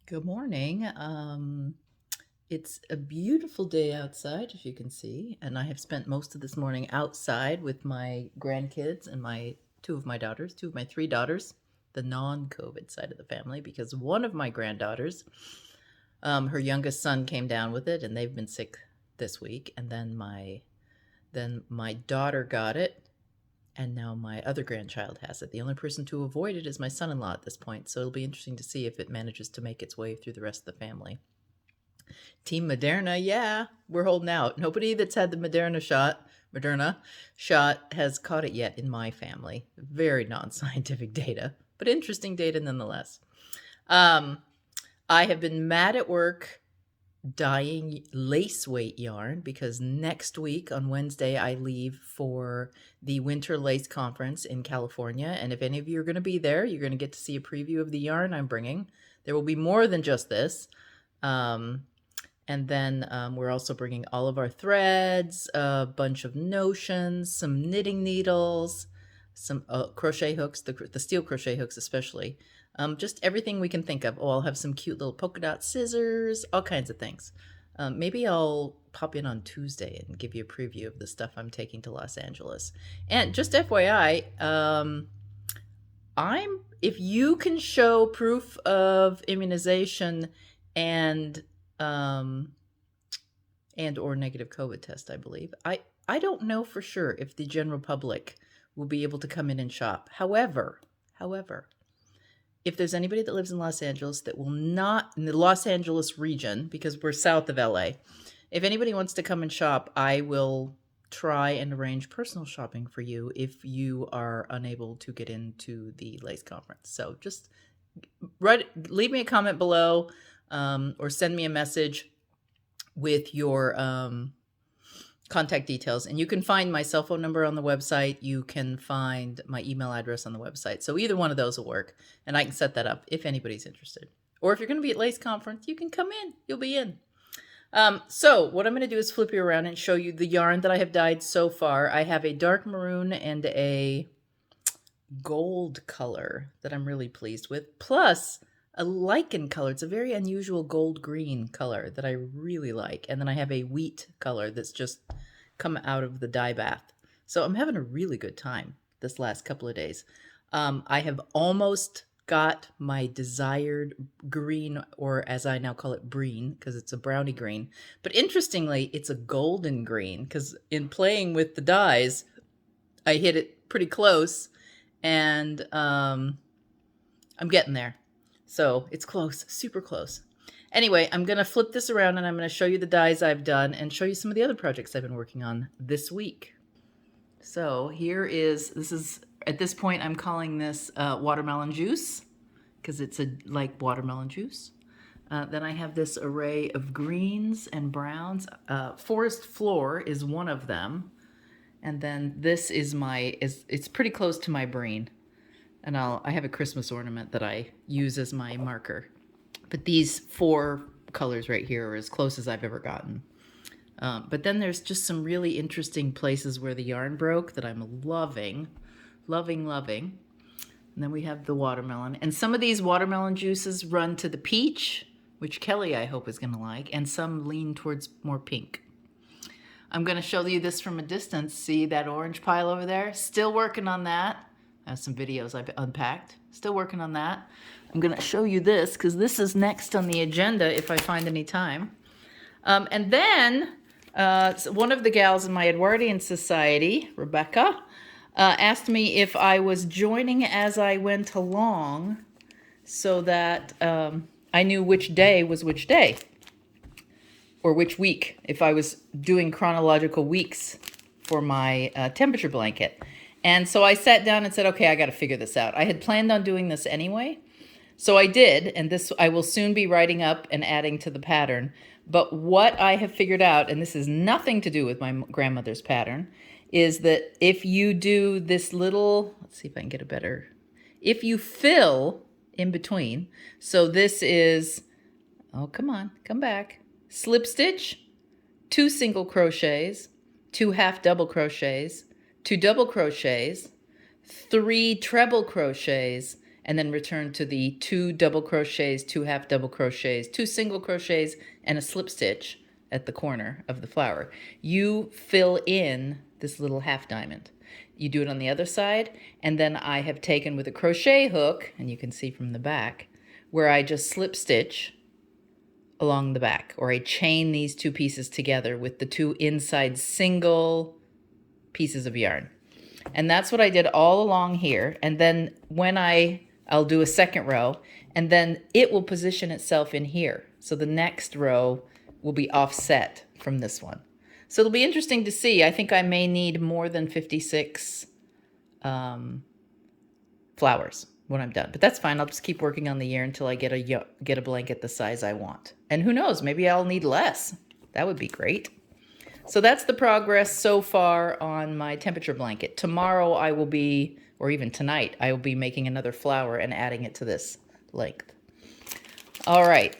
Good morning. It's a beautiful day outside, as you can see, and I have spent most of this morning outside with my grandkids and my two of my three daughters, the non-COVID side of the family, because one of my granddaughters, her youngest son came down with it, and they've been sick this week, and then my daughter got it, and now my other grandchild has it. The only person to avoid it is my son-in-law at this point, so it'll be interesting to see if it manages to make its way through the rest of the family. Team Moderna, yeah, we're holding out. Nobody that's had the Moderna shot has caught it yet in my family. Very non-scientific data, but interesting data nonetheless. Um, I have been mad at work dyeing lace weight yarn because next week on Wednesday I leave for the Winter Lace Conference in California. And if any of you are going to be there, you're going to get to see a preview of the yarn I'm bringing. There will be more than just this. And then we're also bringing all of our threads, a bunch of notions, some knitting needles, some crochet hooks, the steel crochet hooks especially. Just everything we can think of. Oh, I'll have some cute little polka dot scissors, all kinds of things. Maybe I'll pop in on Tuesday and give you a preview of the stuff I'm taking to Los Angeles. And just FYI, if you can show proof of immunization and um, and or negative COVID test, I believe. I don't know for sure if the general public will be able to come in and shop. However, if there's anybody that lives in Los Angeles that will not in the Los Angeles region, because we're south of LA, if anybody wants to come and shop, I will try and arrange personal shopping for you if you are unable to get into the Lace Conference. So just leave me a comment below, or send me a message with your contact details. And you can find my cell phone number on the website. You can find my email address on the website. So either one of those will work. And I can set that up if anybody's interested. Or if you're going to be at Lace Conference, you can come in. You'll be in. So what I'm going to do is flip you around and show you the yarn that I have dyed so far. I have a dark maroon and a gold color that I'm really pleased with, plus a lichen color. It's a very unusual gold green color that I really like. And then I have a wheat color that's just come out of the dye bath. So I'm having a really good time this last couple of days. I have almost got my desired green, or as I now call it, breen, because it's a brownie green. But interestingly, it's a golden green, because in playing with the dyes, I hit it pretty close, and I'm getting there. So it's close, super close. Anyway, I'm going to flip this around and I'm going to show you the dyes I've done and show you some of the other projects I've been working on this week. So this is, at this point, I'm calling this watermelon juice because it's like watermelon juice. Then I have this array of greens and browns. Forest Floor is one of them. And then this is it's pretty close to my breen. And I have a Christmas ornament that I use as my marker. But these four colors right here are as close as I've ever gotten. But then there's just some really interesting places where the yarn broke that I'm loving. And then we have the watermelon. And some of these watermelon juices run to the peach, which Kelly I hope is going to like, and some lean towards more pink. I'm going to show you this from a distance. See that orange pile over there? Still working on that. I have some videos I've unpacked. Still working on that. I'm going to show you this because this is next on the agenda if I find any time. And then one of the gals in my Edwardian Society, Rebecca, asked me if I was joining as I went along so that I knew which day was which day or which week, if I was doing chronological weeks for my temperature blanket. And so I sat down and said, okay, I got to figure this out. I had planned on doing this anyway. So I did, and this I will soon be writing up and adding to the pattern. But what I have figured out, and this has nothing to do with my grandmother's pattern, is that if you do this little, let's see if I can get a better, if you fill in between, so this is, oh, come on, come back, slip stitch, 2 single crochets, 2 half double crochets, 2 double crochets, 3 treble crochets, and then return to the 2 double crochets, 2 half double crochets, 2 single crochets, and a slip stitch at the corner of the flower. You fill in this little half diamond. You do it on the other side, and then I have taken with a crochet hook, and you can see from the back, where I just slip stitch along the back, or I chain these 2 pieces together with the 2 inside single pieces of yarn. And that's what I did all along here. And then when I'll do a second row, and then it will position itself in here. So the next row will be offset from this one. So it'll be interesting to see. I think I may need more than 56 flowers when I'm done, but that's fine. I'll just keep working on the year until I get a blanket the size I want. And who knows, maybe I'll need less. That would be great. So that's the progress so far on my temperature blanket. Tomorrow I will be, or even tonight, I will be making another flower and adding it to this length. All right.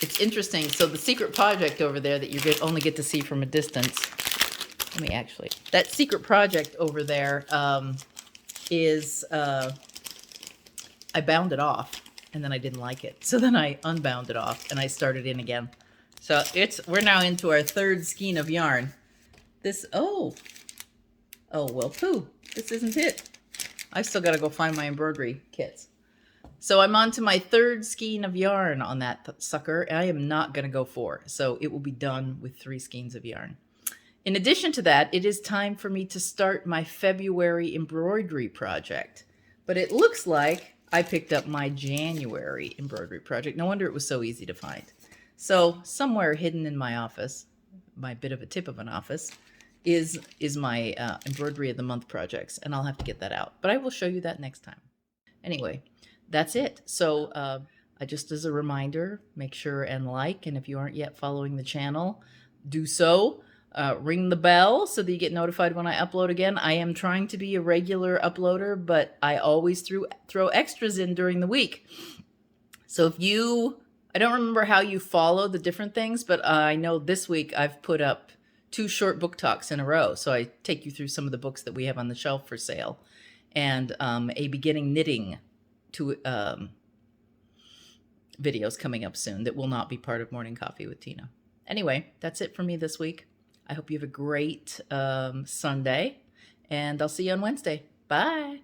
It's interesting. So the secret project over there that you only get to see from a distance. Let me actually. That secret project over there is I bound it off and then I didn't like it. So then I unbound it off and I started in again. So we're now into our 3rd skein of yarn. Oh well, pooh. This isn't it. I still got to go find my embroidery kits. So I'm on to my 3rd skein of yarn on that sucker. I am not going to go 4. So it will be done with 3 skeins of yarn. In addition to that, it is time for me to start my February embroidery project. But it looks like I picked up my January embroidery project. No wonder it was so easy to find. So somewhere hidden in my office, my bit of a tip of an office, is my embroidery of the month projects. And I'll have to get that out. But I will show you that next time. Anyway, that's it. So just as a reminder, make sure and like. And if you aren't yet following the channel, do so. Ring the bell so that you get notified when I upload again. I am trying to be a regular uploader, but I always throw extras in during the week. So I don't remember how you follow the different things, but I know this week I've put up 2 short book talks in a row. So I take you through some of the books that we have on the shelf for sale, and a beginning knitting videos coming up soon that will not be part of Morning Coffee with Tina. Anyway, that's it for me this week. I hope you have a great Sunday, and I'll see you on Wednesday. Bye.